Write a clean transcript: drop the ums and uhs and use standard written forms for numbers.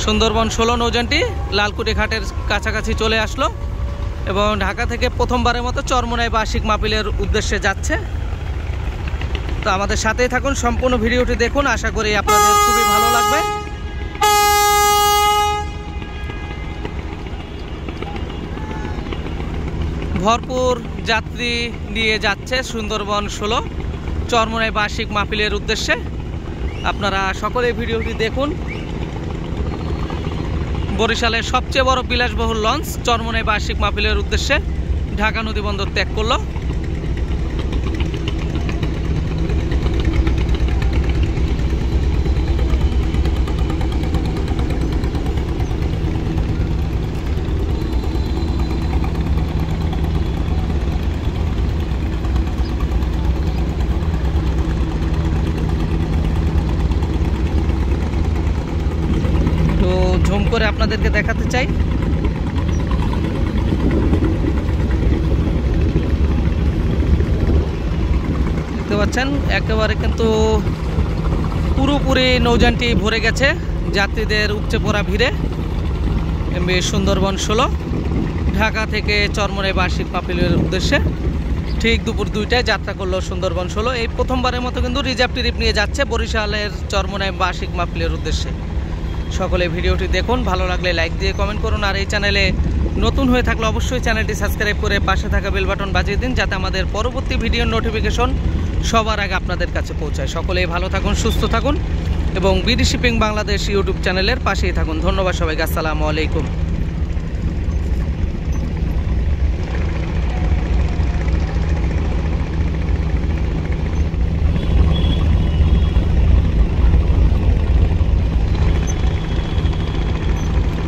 সুন্দরবন 16 নৌযানটি লালকুটি ঘাটের কাছাকাছি চলে আসলো এবং ঢাকা থেকে প্রথমবারের মতো চরমোনাই বার্ষিক মাহফিলের উদ্দেশ্যে যাচ্ছে। তো আমাদের সাথেই থাকুন, সম্পূর্ণ ভিডিওটি দেখুন, আশা করি আপনাদের খুবই ভালো লাগবে। ভরপুর যাত্রী নিয়ে যাচ্ছে সুন্দরবন 16 চরমোনাই বার্ষিক মাহফিলের উদ্দেশ্যে। আপনারা সকলেই ভিডিওটি দেখুন। বরিশালের সবচেয়ে বড় বিলাসবহুল লঞ্চ চরমোনাই বার্ষিক মাহফিলের উদ্দেশ্যে ঢাকা নদী বন্দর ত্যাগ করলো। ঝুম করে আপনাদেরকে দেখাতে চাই। দেখতে পাচ্ছেন একেবারে কিন্তু পুরোপুরি নৌযানটি ভরে গেছে যাত্রীদের উপচে পড়া ভিড়ে। এমবি সুন্দরবন 16 ঢাকা থেকে চরমোনাই বার্ষিক মাহফিলের উদ্দেশ্যে ঠিক দুপুর 2টায় যাত্রা করলো সুন্দরবন 16। এই প্রথমবারের মতো কিন্তু রিজার্ভ ট্রিপ নিয়ে যাচ্ছে বরিশালের চরমোনাই বার্ষিক মাহফিলের উদ্দেশ্যে। সকলে ভিডিওটি দেখুন, ভালো লাগলে লাইক দিয়ে কমেন্ট করুন, আর এই চ্যানেলে নতুন হয়ে থাকলে অবশ্যই চ্যানেলটি সাবস্ক্রাইব করে পাশে থাকা বেল বাটন বাজিয়ে দিন, যাতে আমাদের পরবর্তী ভিডিওর নোটিফিকেশন সবার আগে আপনাদের কাছে পৌঁছায়। সকলেই ভালো থাকুন, সুস্থ থাকুন এবং বিডি শিপিং বাংলাদেশ ইউটিউব চ্যানেলের পাশেই থাকুন। ধন্যবাদ সবাইকে। আসসালামু আলাইকুম।